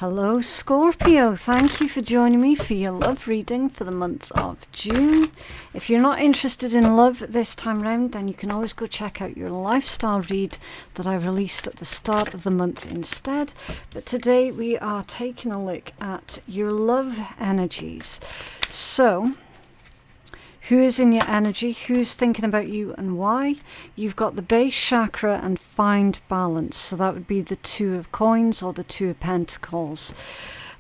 Hello Scorpio, thank you for joining me for your love reading for the month of June. If you're not interested in love this time round, then you can always go check out your lifestyle read that I released at the start of the month instead. But today we are taking a look at your love energies. So, who is in your energy? Who's thinking about you and why? You've got the base chakra and find balance. So that would be the Two of Coins or the Two of Pentacles.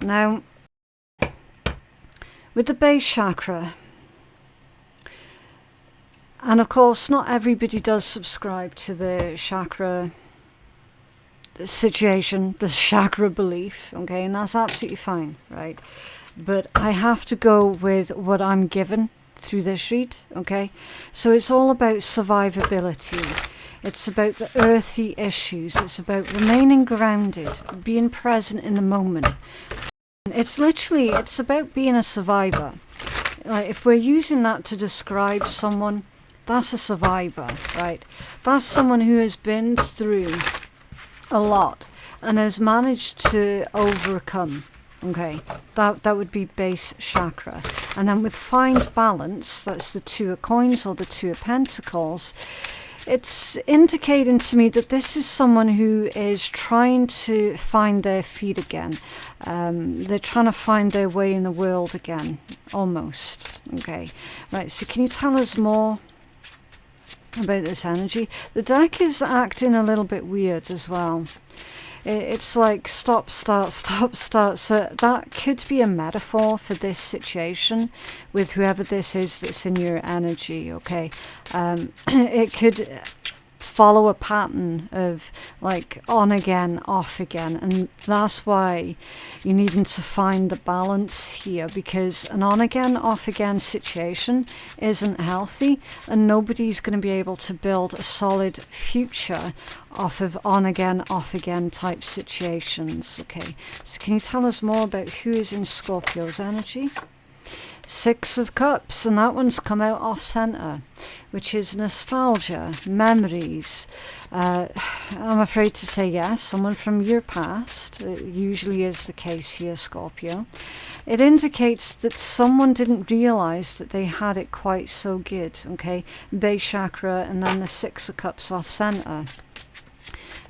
Now, with the base chakra, and of course not everybody does subscribe to the chakra situation, the chakra belief, okay? And that's absolutely fine, right? But I have to go with what I'm given through this read, okay? So it's all about survivability. It's about the earthy issues. It's about remaining grounded, being present in the moment. It's about being a survivor. Like, if we're using that to describe someone, that's a survivor, right? That's someone who has been through a lot and has managed to overcome. Okay, that would be base chakra. And then with find balance, that's the Two of Coins or the Two of Pentacles. It's indicating to me that this is someone who is trying to find their feet again. They're trying to find their way in the world again, almost. Okay, right, so can you tell us more about this energy? The deck is acting a little bit weird as well. It's like stop, start, stop, start. So that could be a metaphor for this situation with whoever this is that's in your energy, okay? It could follow a pattern of like on again, off again. And that's why you're needing to find the balance here, because an on again, off again situation isn't healthy, and nobody's going to be able to build a solid future off of on again, off again type situations. Okay, so can you tell us more about who is in Scorpio's energy? Six of Cups, and that one's come out off center, which is nostalgia, memories. I'm afraid to say yes, someone from your past. It usually is the case here, Scorpio. It indicates that someone didn't realize that they had it quite so good, okay? Base chakra and then the Six of Cups off center.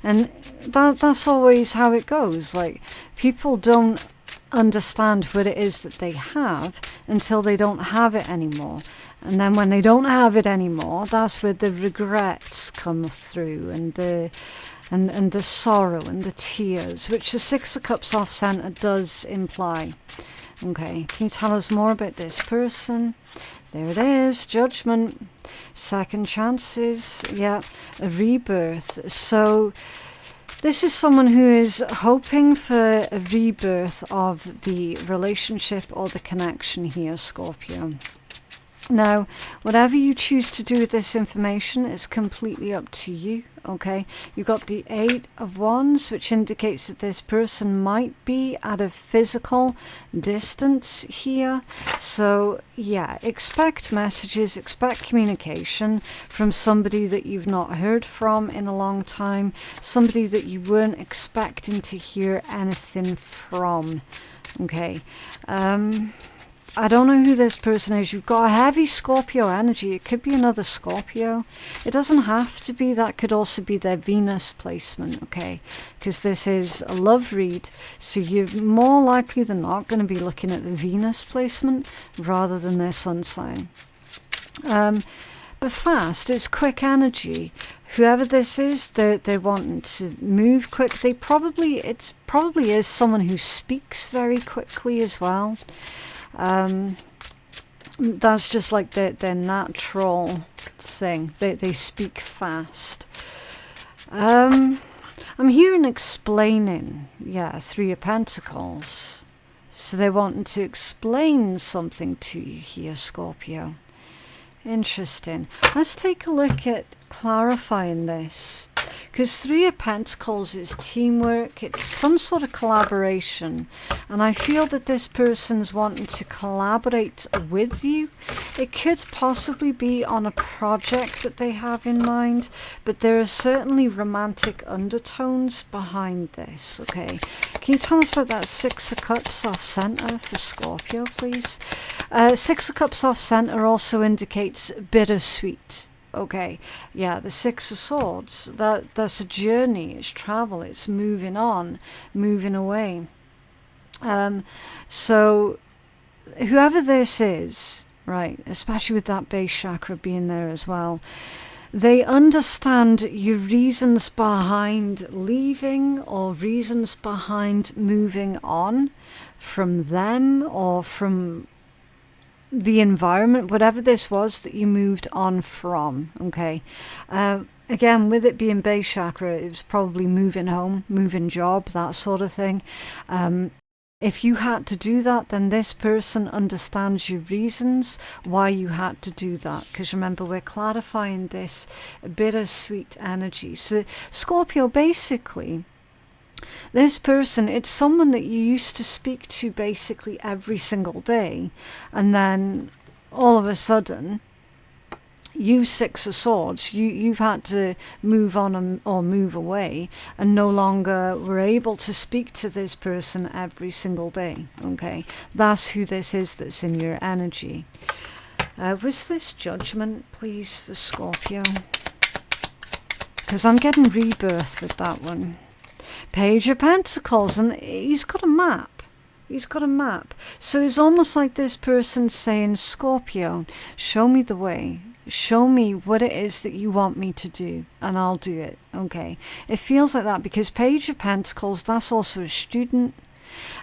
And that's always how it goes. Like, people don't understand what it is that they have until they don't have it anymore. And then when they don't have it anymore, that's where the regrets come through, and the sorrow and the tears, which the Six of Cups off center does imply. Okay, can you tell us more about this person? There it is, Judgment, second chances, yeah, a rebirth. So this is someone who is hoping for a rebirth of the relationship or the connection here, Scorpio. Now, whatever you choose to do with this information is completely up to you, okay? You've got the Eight of Wands, which indicates that this person might be at a physical distance here. So, yeah, expect messages, expect communication from somebody that you've not heard from in a long time, somebody that you weren't expecting to hear anything from, okay? I don't know who this person is. You've got a heavy Scorpio energy. It could be another Scorpio. It doesn't have to be. That could also be their Venus placement, okay? Because this is a love read. So you're more likely than not going to be looking at the Venus placement rather than their sun sign. But fast, it's quick energy. Whoever this is, they're wanting to move quick. It probably is someone who speaks very quickly as well. That's just like their natural thing. They speak fast. I'm hearing explaining, yeah, Three of Pentacles. So they're wanting to explain something to you here, Scorpio. Interesting. Let's take a look at clarifying this. Because Three of Pentacles is teamwork, it's some sort of collaboration. And I feel that this person's wanting to collaborate with you. It could possibly be on a project that they have in mind, but there are certainly romantic undertones behind this, okay? Can you tell us about that Six of Cups off center for Scorpio, please? Six of Cups off center also indicates bittersweet. Okay, yeah, the Six of Swords, that's a journey, it's travel, it's moving on, moving away. So whoever this is, right, especially with that base chakra being there as well, they understand your reasons behind leaving or reasons behind moving on from them or from the environment, whatever this was that you moved on from, okay? Again, with it being base chakra, it was probably moving home, moving job, that sort of thing. If you had to do that, then this person understands your reasons why you had to do that. Because remember, we're clarifying this bittersweet energy. So Scorpio, basically, this person, it's someone that you used to speak to basically every single day. And then all of a sudden, you Six of Swords, you've had to move on or move away and no longer were able to speak to this person every single day, okay? That's who this is that's in your energy. Was this Judgment, please, for Scorpio? Because I'm getting rebirth with that one. Page of Pentacles, and he's got a map. He's got a map. So it's almost like this person saying, Scorpio, show me the way. Show me what it is that you want me to do, and I'll do it, okay? It feels like that because Page of Pentacles, that's also a student,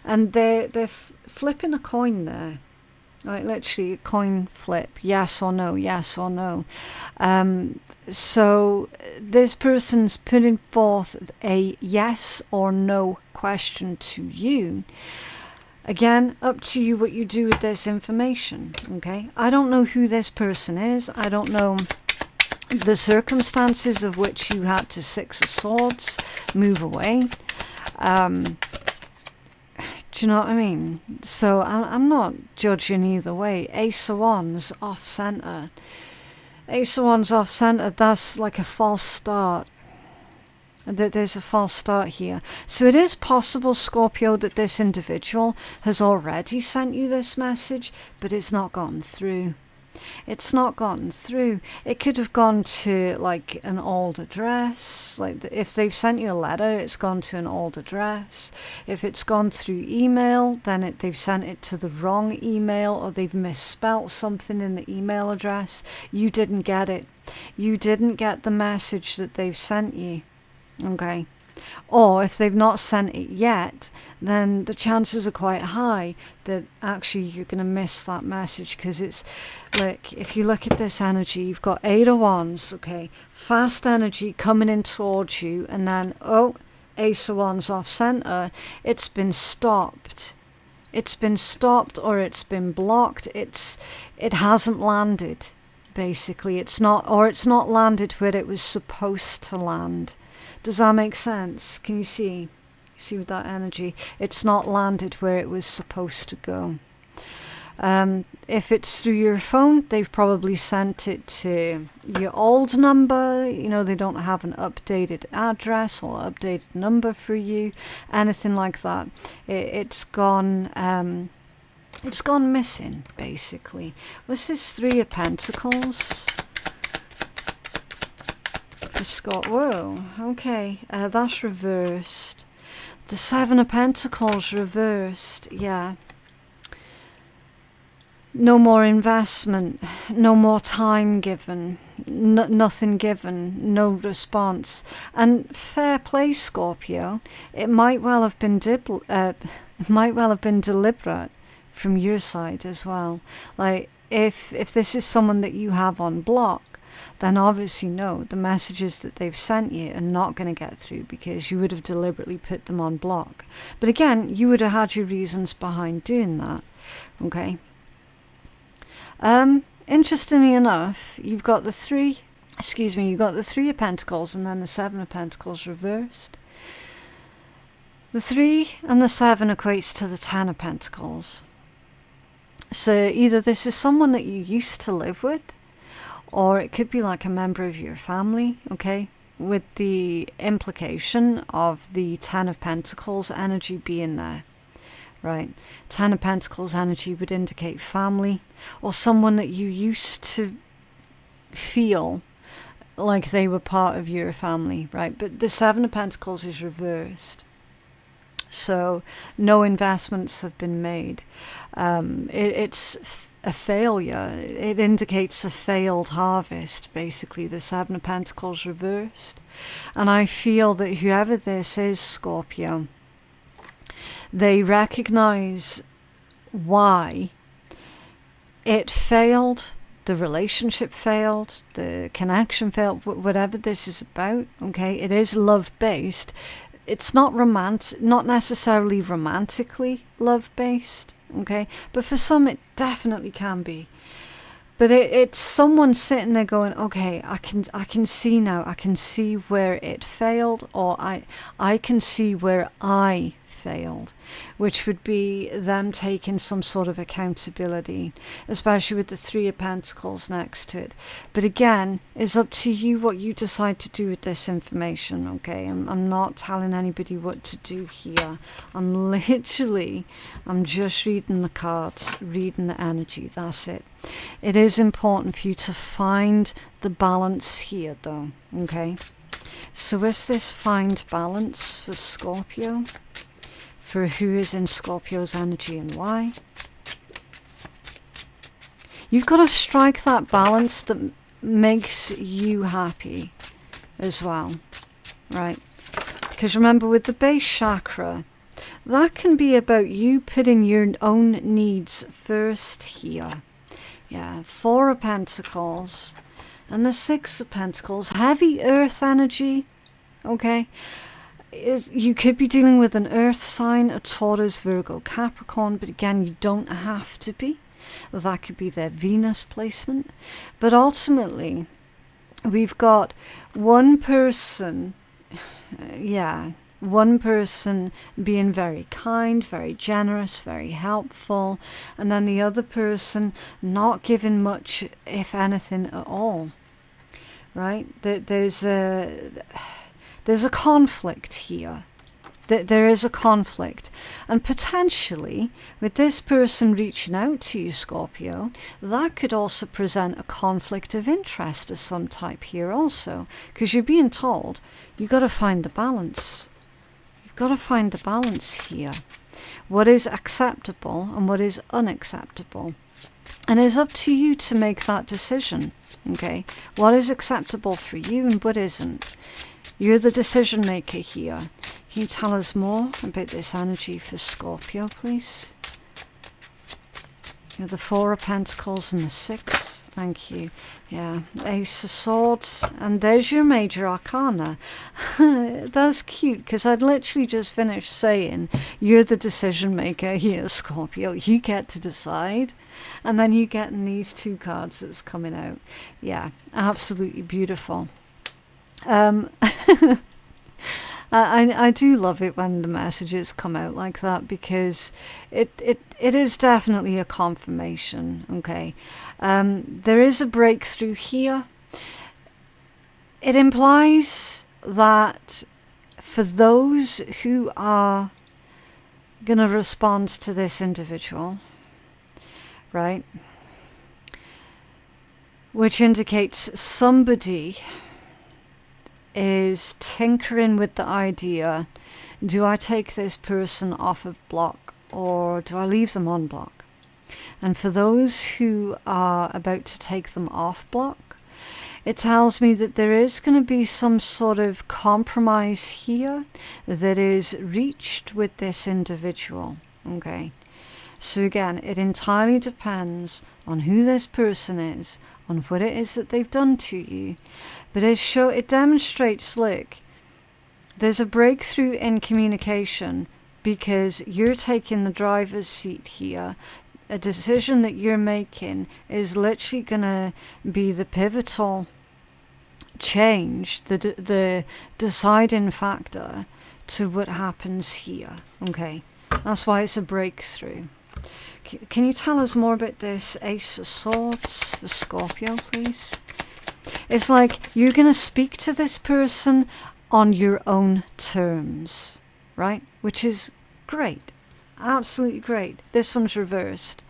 and they're flipping a coin there. Like literally a coin flip, yes or no, yes or no. So this person's putting forth a yes or no question to you. Again, up to you what you do with this information, okay? I don't know who this person is. I don't know the circumstances of which you had to Six of Swords move away. Do you know what I mean? So I'm not judging either way. Ace of Wands off center. Ace of Wands off center, that's like a false start. There's a false start here. So it is possible, Scorpio, that this individual has already sent you this message, but it's not gotten through. It's not gotten through. It could have gone to like an old address. Like if they've sent you a letter, it's gone to an old address. If it's gone through email, then they've sent it to the wrong email, or they've misspelt something in the email address. You didn't get it. You didn't get the message that they've sent you. Okay. Or if they've not sent it yet, then the chances are quite high that actually you're going to miss that message, because it's like, if you look at this energy, you've got Eight of Wands, okay, fast energy coming in towards you, and then, oh, Ace of Wands off center, it's been stopped. It's been stopped, or it's been blocked. It hasn't landed, basically. It's not landed where it was supposed to land. Does that make sense? Can you see? See with that energy? It's not landed where it was supposed to go. If it's through your phone, they've probably sent it to your old number. You know, they don't have an updated address or updated number for you. Anything like that. It's gone missing, basically. What's this Three of Pentacles? Scott, whoa, okay, that's reversed. The Seven of Pentacles reversed, yeah. No more investment, no more time given, nothing given, no response. And fair play, Scorpio. It might well have been deliberate from your side as well. Like if this is someone that you have on block, then obviously no, the messages that they've sent you are not going to get through, because you would have deliberately put them on block. But again, you would have had your reasons behind doing that, okay? Interestingly enough, you've got the Three excuse me, you've got the Three of Pentacles and then the Seven of Pentacles reversed. The 3 and the 7 equates to the 10 of Pentacles. So either this is someone that you used to live with, or it could be like a member of your family, okay? With the implication of the 10 of Pentacles energy being there, right? 10 of Pentacles energy would indicate family, or someone that you used to feel like they were part of your family, right? But the 7 of Pentacles is reversed. So no investments have been made. It's a failure. It indicates a failed harvest, basically, the 7 of Pentacles reversed. And I feel that whoever this is, Scorpio, they recognize why it failed, the relationship failed, the connection failed, whatever this is about, okay? It is love-based. It's not not necessarily romantically love-based, okay? But for some, it definitely can be. But it's someone sitting there going, okay, I can see now. I can see where it failed, or I can see where I failed, which would be them taking some sort of accountability, especially with the 3 of Pentacles next to it. But again, it's up to you what you decide to do with this information, okay? I'm not telling anybody what to do here. I'm just reading the cards, reading the energy, that's it. It is important for you to find the balance here, though, okay? So is this find balance for Scorpio? For who is in Scorpio's energy and why? You've got to strike that balance that makes you happy as well, right? Because remember, with the base chakra, that can be about you putting your own needs first here. Yeah, 4 of Pentacles and the 6 of Pentacles. Heavy earth energy, okay? You could be dealing with an earth sign, a Taurus, Virgo, Capricorn, but again, you don't have to be. That could be their Venus placement. But ultimately, we've got one person, one person being very kind, very generous, very helpful, and then the other person not giving much, if anything, at all. Right? There's a conflict here. There is a conflict. And potentially, with this person reaching out to you, Scorpio, that could also present a conflict of interest of some type here also. Because you're being told, you've got to find the balance. You've got to find the balance here. What is acceptable and what is unacceptable. And it's up to you to make that decision, okay? What is acceptable for you and what isn't. You're the decision maker here. Can you tell us more about this energy for Scorpio, please? You're the 4 of Pentacles and the 6. Thank you. Yeah, Ace of Swords. And there's your major arcana. That's cute, because I'd literally just finished saying, you're the decision maker here, Scorpio. You get to decide. And then you get in these 2 cards that's coming out. Yeah, absolutely beautiful. I do love it when the messages come out like that, because it is definitely a confirmation, okay? There is a breakthrough here. It implies that for those who are going to respond to this individual, right, which indicates somebody is tinkering with the idea, do I take this person off of block or do I leave them on block? And for those who are about to take them off block, it tells me that there is going to be some sort of compromise here that is reached with this individual, okay? So again, it entirely depends on who this person is, on what it is that they've done to you. But it demonstrates, look, there's a breakthrough in communication because you're taking the driver's seat here. A decision that you're making is literally going to be the pivotal change, the deciding factor to what happens here. Okay, that's why it's a breakthrough. Can you tell us more about this Ace of Swords for Scorpio, please? It's like you're going to speak to this person on your own terms, right? Which is great. Absolutely great. This one's reversed.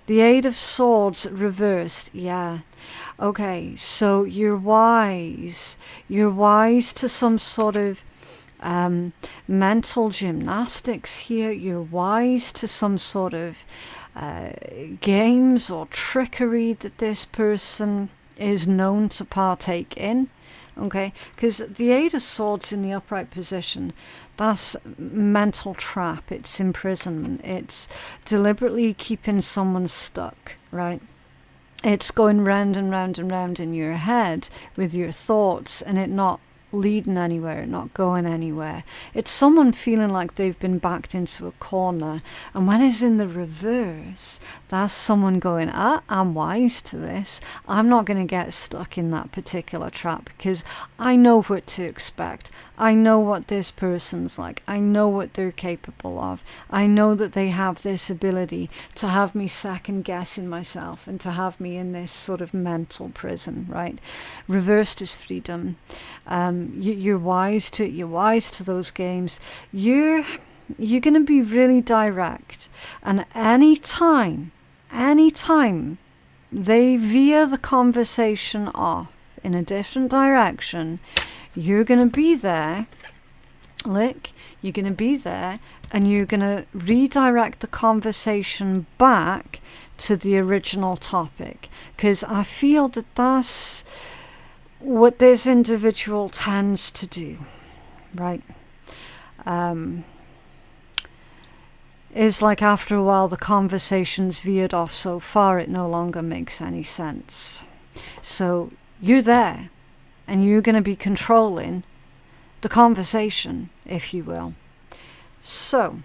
The Eight of Swords reversed. Yeah. Okay, so you're wise. You're wise to some sort of mental gymnastics here. You're wise to some sort of games or trickery that this person is known to partake in. Okay, because the Eight of Swords in the upright position, that's mental trap, it's imprisonment, it's deliberately keeping someone stuck, right? It's going round and round and round in your head with your thoughts and it not leading anywhere, not going anywhere. It's someone feeling like they've been backed into a corner, and when it's in the reverse, that's someone going, I'm wise to this. I'm not going to get stuck in that particular trap because I know what to expect. I know what this person's like. I know what they're capable of. I know that they have this ability to have me second guessing myself and to have me in this sort of mental prison, right? Reversed is freedom. You're wise to it. You're wise to those games. You're going to be really direct. And anytime they veer the conversation off in a different direction, you're going to be there. Look, you're going to be there and you're going to redirect the conversation back to the original topic. Because I feel that that's what this individual tends to do, right? Is like after a while the conversation's veered off so far it no longer makes any sense. So you're there and you're going to be controlling the conversation, if you will. So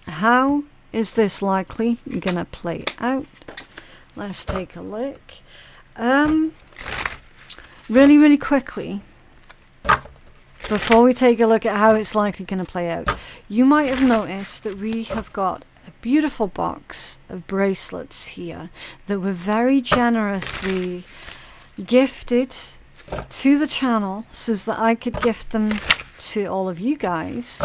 how is this likely going to play out? Let's take a look. Really quickly, before we take a look at how it's likely going to play out, you might have noticed that we have got a beautiful box of bracelets here that were very generously gifted to the channel so that I could gift them to all of you guys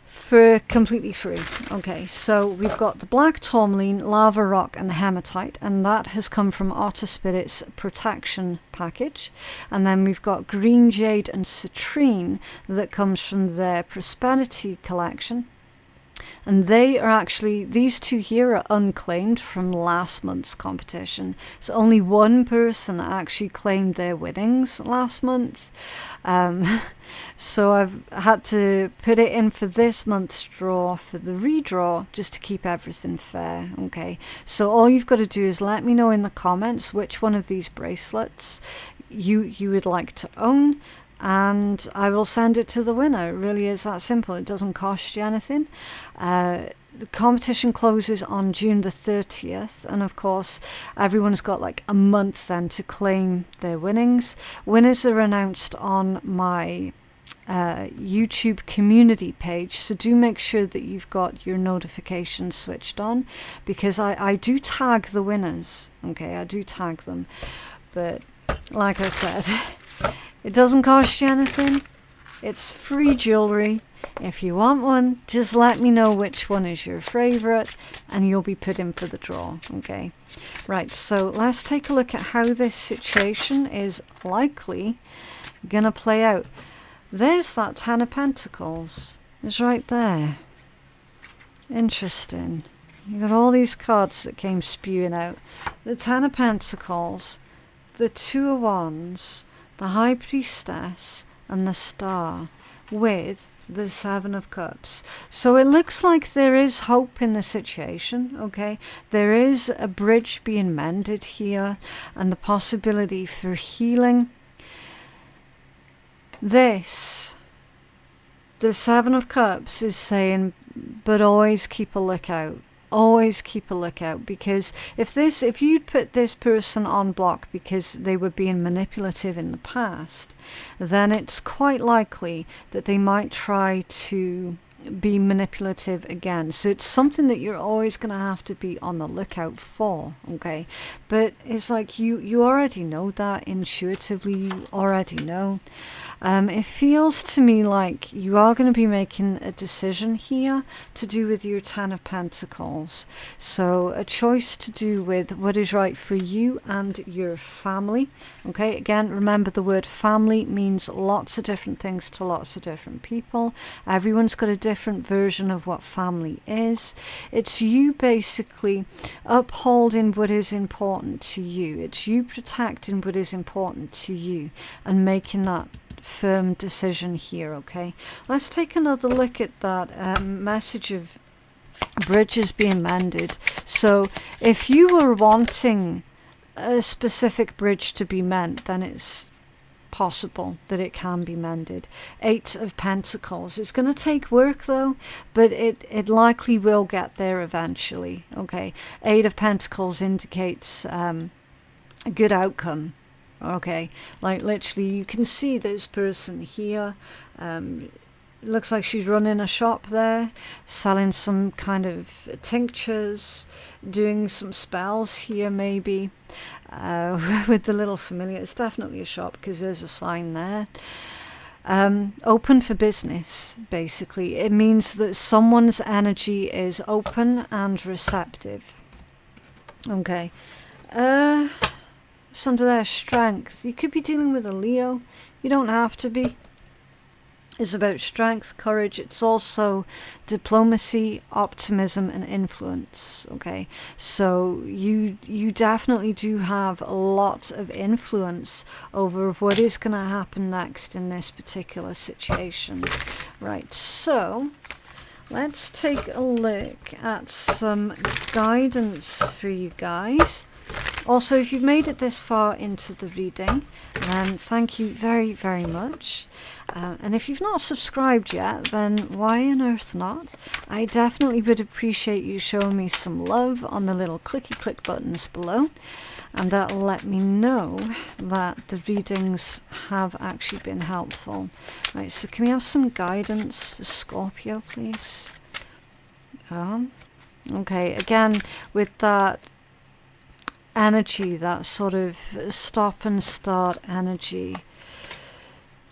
for completely free. Okay, so we've got the black tourmaline, lava rock and hematite, and that has come from Otter Spirit's protection package. And then we've got green jade and citrine that comes from their prosperity collection. And they are actually, these two here are unclaimed from last month's competition. So only one person actually claimed their winnings last month. So I've had to put it in for this month's draw for the redraw just to keep everything fair. Okay, so all you've got to do is let me know in the comments which one of these bracelets you would like to own, and I will send it to the winner. It really is that simple. It doesn't cost you anything. The competition closes on June the 30th, and of course everyone's got like a month then to claim their winnings. Winners are announced on my YouTube community page, so do make sure that you've got your notifications switched on, because I do tag the winners. Okay, I do tag them, but like I said, it doesn't cost you anything. It's free jewelry. If you want one, just let me know which one is your favorite and you'll be put in for the draw. Okay, right, so let's take a look at how this situation is likely gonna play out. There's that Ten of Pentacles. It's right there. Interesting. You got all these cards that came spewing out. The Ten of Pentacles, the Two of Wands, the High Priestess, and the Star, with the Seven of Cups. So it looks like there is hope in the situation, okay? There is a bridge being mended here and the possibility for healing. This, the Seven of Cups, is saying, but always keep a lookout. always keep a lookout, because if you'd put this person on block because they were being manipulative in the past, then it's quite likely that they might try to be manipulative again. So it's something that you're always going to have to be on the lookout for, okay? But it's like you already know that intuitively. You already know. It feels to me like you are going to be making a decision here to do with your Ten of Pentacles. So a choice to do with what is right for you and your family. Okay, again, remember the word family means lots of different things to lots of different people. Everyone's got a different version of what family is. It's you basically upholding what is important to you. It's you protecting what is important to you and making that firm decision here. Okay, let's take another look at that message of bridges being mended. So if you were wanting a specific bridge to be mended, then it's possible that it can be mended. Eight of Pentacles. It's going to take work though, but it likely will get there eventually. Okay, Eight of Pentacles indicates a good outcome. Okay, like literally you can see this person here. Looks like she's running a shop there, selling some kind of tinctures, doing some spells here maybe, with the little familiar. It's definitely a shop because there's a sign there. Open for business, basically. It means that someone's energy is open and receptive. Okay. It's under their strength. You could be dealing with a Leo. You don't have to be. It's about strength, courage. It's also diplomacy, optimism, and influence. Okay, so you definitely do have a lot of influence over what is going to happen next in this particular situation. Right, so let's take a look at some guidance for you guys. Also, if you've made it this far into the reading, then thank you very, very much. And if you've not subscribed yet, then why on earth not? I definitely would appreciate you showing me some love on the little clicky click buttons below. And that'll let me know that the readings have actually been helpful. Right, so can we have some guidance for Scorpio, please? Okay, again, with that energy, that sort of stop and start energy.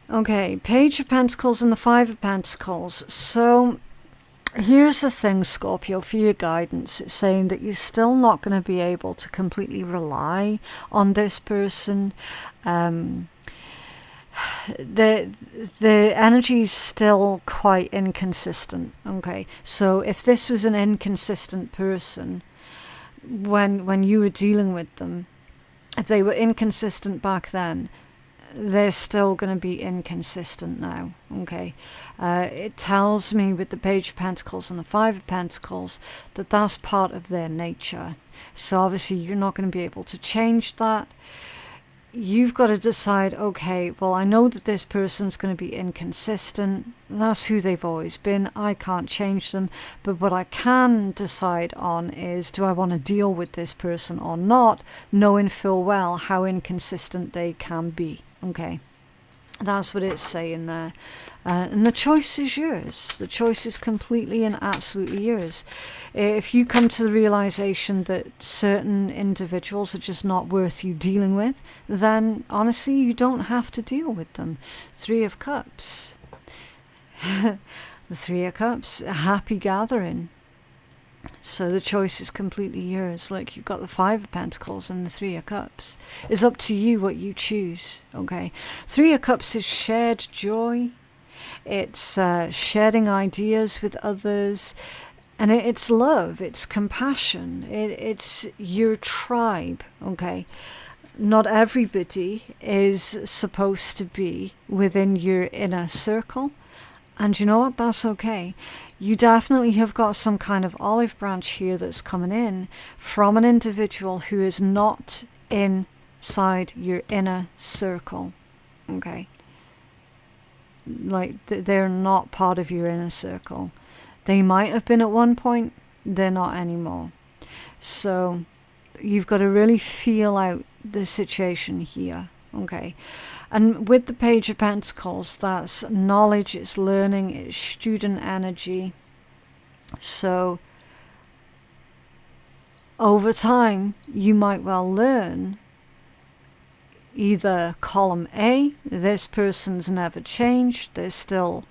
Okay, Page of Pentacles and the Five of Pentacles. So here's the thing, Scorpio, for your guidance. It's saying that you're still not going to be able to completely rely on this person. The energy is still quite inconsistent. Okay, so if this was an inconsistent person, when you were dealing with them, if they were inconsistent back then, they're still going to be inconsistent now. Okay, it tells me with the Page of Pentacles and the Five of Pentacles that that's part of their nature. So obviously you're not going to be able to change that. You've got to decide, okay, well, I know that this person's going to be inconsistent. That's who they've always been. I can't change them. But what I can decide on is, do I want to deal with this person or not, knowing full well how inconsistent they can be. Okay, that's what it's saying there. And the choice is yours. The choice is completely and absolutely yours. If you come to the realization that certain individuals are just not worth you dealing with, then honestly, you don't have to deal with them. Three of Cups. The Three of Cups, a happy gathering. So the choice is completely yours. Like, you've got the Five of Pentacles and the Three of Cups. It's up to you what you choose. Okay, Three of Cups is shared joy. It's sharing ideas with others, and it's love, it's compassion, it's your tribe. Okay, not everybody is supposed to be within your inner circle, and you know what, that's okay. You definitely have got some kind of olive branch here that's coming in from an individual who is not inside your inner circle. Okay, like they're not part of your inner circle. They might have been at one point, they're not anymore. So you've got to really feel out the situation here, okay? And with the Page of Pentacles, that's knowledge, it's learning, it's student energy. So over time, you might well learn either column A, this person's never changed, they're still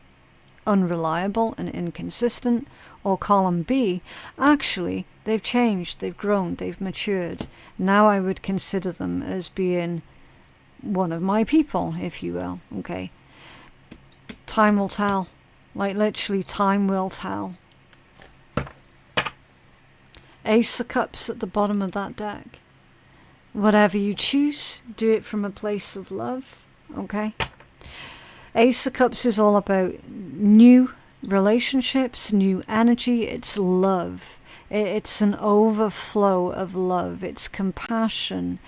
unreliable and inconsistent, or column B, actually, they've changed, they've grown, they've matured. Now I would consider them as being one of my people, if you will, okay? Time will tell. Like, literally, time will tell. Ace of Cups at the bottom of that deck. Whatever you choose, do it from a place of love, okay? Ace of Cups is all about new relationships, new energy. It's love. It's an overflow of love. It's compassion.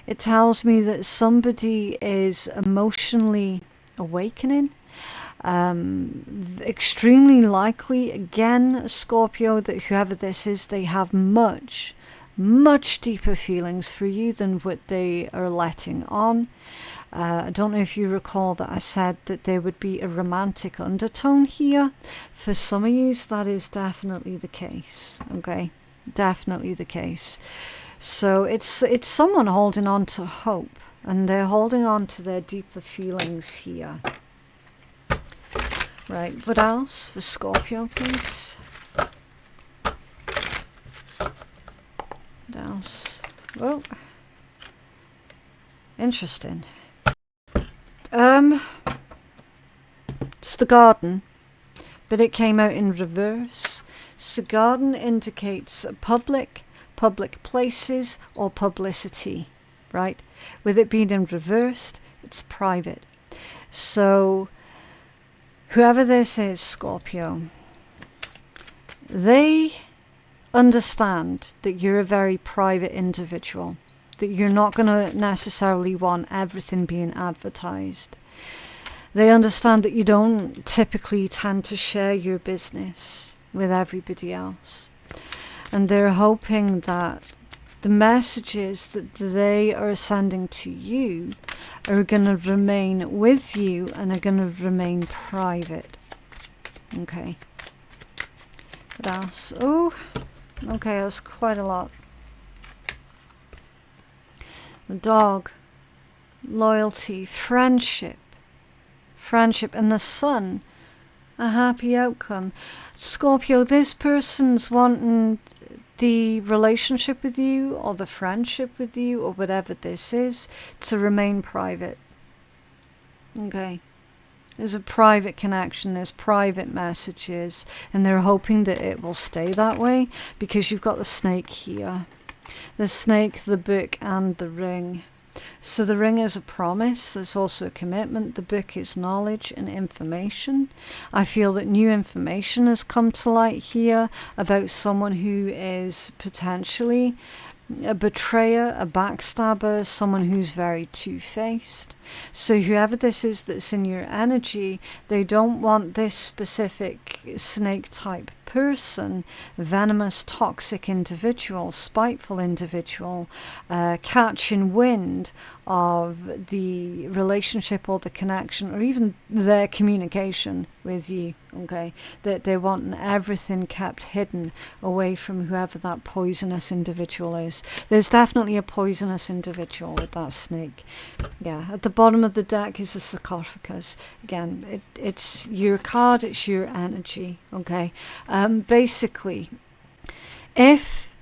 It tells me that somebody is emotionally awakening. Extremely likely, again, Scorpio, that whoever this is, they have much deeper feelings for you than what they are letting on. I don't know if you recall that I said that there would be a romantic undertone here. For some of you, that is definitely the case, okay? Definitely the case. So it's someone holding on to hope, and they're holding on to their deeper feelings here. Right, what else for Scorpio, please? What else? Oh, interesting. It's the Garden, but it came out in reverse. So Garden indicates public places or publicity, right? With it being in reversed, it's private. So whoever this is, Scorpio, they understand that you're a very private individual, that you're not going to necessarily want everything being advertised. They understand that you don't typically tend to share your business with everybody else. And they're hoping that the messages that they are sending to you are going to remain with you and are going to remain private. Okay. What else? Oh, okay, that's quite a lot. The dog, loyalty, friendship, and the Sun, a happy outcome. Scorpio, this person's wanting the relationship with you or the friendship with you or whatever this is to remain private. Okay. There's a private connection, there's private messages, and they're hoping that it will stay that way because you've got the snake here. The snake, the book, and the ring. So the ring is a promise, there's also a commitment. The book is knowledge and information. I feel that new information has come to light here about someone who is potentially a betrayer, a backstabber, someone who's very two-faced. So whoever this is that's in your energy, they don't want this specific snake type person, venomous, toxic individual, spiteful individual, catching wind of the relationship or the connection or even their communication with you, okay? That they're wanting everything kept hidden away from whoever that poisonous individual is. There's definitely a poisonous individual with that snake. Yeah, at the bottom of the deck is a sarcophagus. Again, it's your card, it's your energy, okay? Basically, if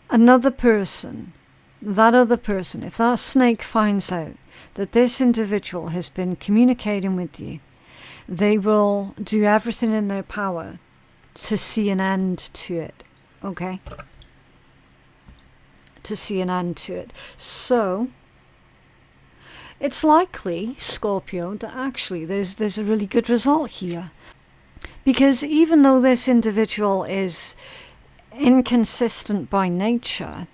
another person, that other person, if that snake finds out that this individual has been communicating with you, they will do everything in their power to see an end to it, okay? To see an end to it. So it's likely, Scorpio, that actually there's a really good result here. Because even though this individual is inconsistent by nature,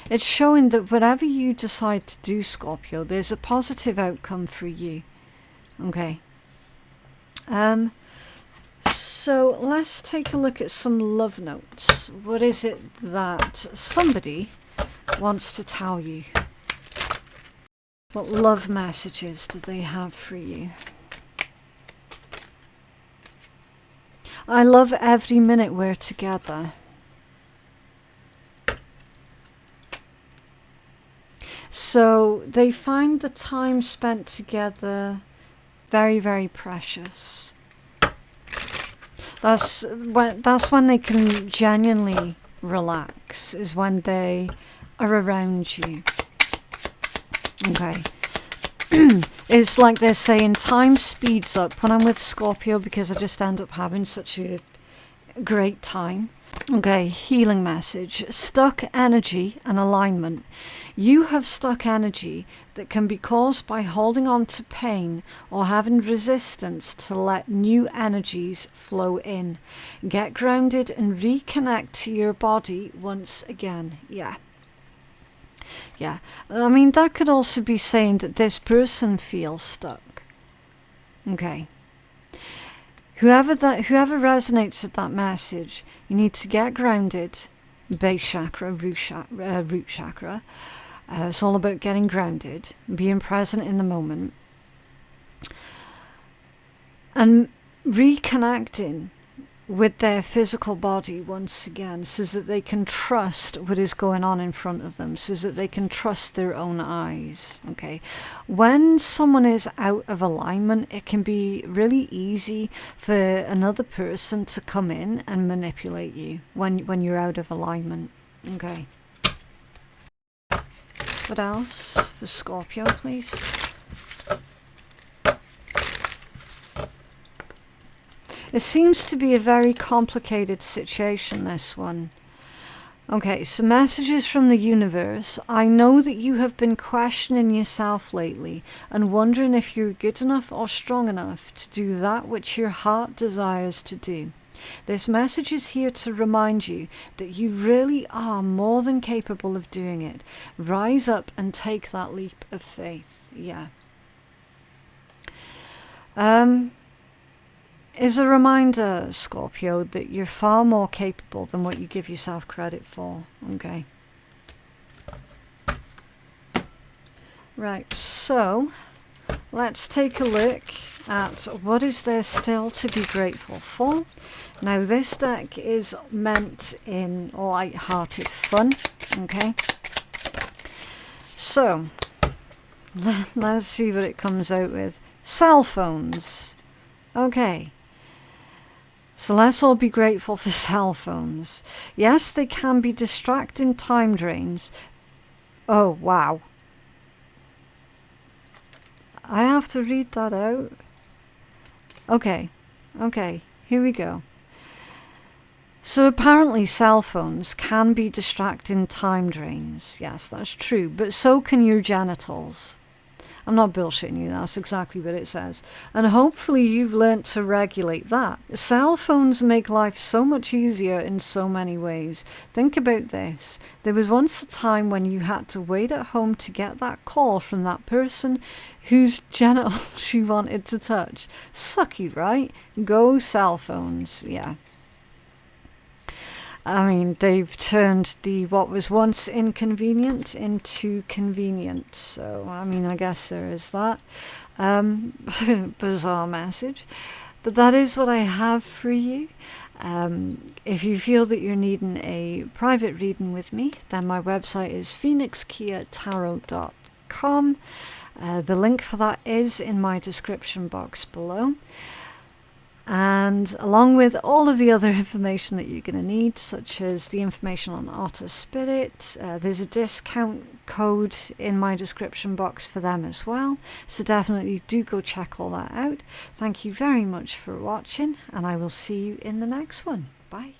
it's showing that whatever you decide to do, Scorpio, there's a positive outcome for you. Okay. So let's take a look at some love notes. What is it that somebody wants to tell you? What love messages do they have for you? I love every minute we're together. So they find the time spent together very, very precious. That's when they can genuinely relax, is when they are around you. Okay. It's like they're saying time speeds up when I'm with Scorpio, because I just end up having such a great time. Okay, healing message. Stuck energy and alignment. You have stuck energy that can be caused by holding on to pain or having resistance to let new energies flow in. Get grounded and reconnect to your body once again. Yeah. I mean, that could also be saying that this person feels stuck. Okay. Whoever resonates with that message, you need to get grounded. Base chakra, root chakra. It's all about getting grounded, being present in the moment, and reconnecting with their physical body once again, so that they can trust what is going on in front of them, so that they can trust their own eyes. Okay, when someone is out of alignment, it can be really easy for another person to come in and manipulate you when you're out of alignment. Okay, what else for Scorpio, please? It seems to be a very complicated situation, this one. Okay, so messages from the universe. I know that you have been questioning yourself lately and wondering if you're good enough or strong enough to do that which your heart desires to do. This message is here to remind you that you really are more than capable of doing it. Rise up and take that leap of faith. Yeah. Is a reminder, Scorpio, that you're far more capable than what you give yourself credit for. Okay. Right, so let's take a look at what is there still to be grateful for. Now, this deck is meant in light-hearted fun. Okay. So, let's see what it comes out with. Cell phones. Okay. So let's all be grateful for cell phones. Yes, they can be distracting time drains. Oh, wow. I have to read that out. Okay, here we go. So apparently cell phones can be distracting time drains. Yes, that's true. But so can your genitals. I'm not bullshitting you, that's exactly what it says. And hopefully you've learnt to regulate that. Cell phones make life so much easier in so many ways. Think about this. There was once a time when you had to wait at home to get that call from that person whose genitals you wanted to touch. Sucky, right? Go cell phones, yeah. I mean, they've turned what was once inconvenient into convenient. So, I mean, I guess there is that. Bizarre message. But that is what I have for you. If you feel that you're needing a private reading with me, then my website is phoenixkeiatarot.com. The link for that is in my description box below. And along with all of the other information that you're going to need, such as the information on Otter Spirit, there's a discount code in my description box for them as well. So definitely do go check all that out. Thank you very much for watching, and I will see you in the next one. Bye.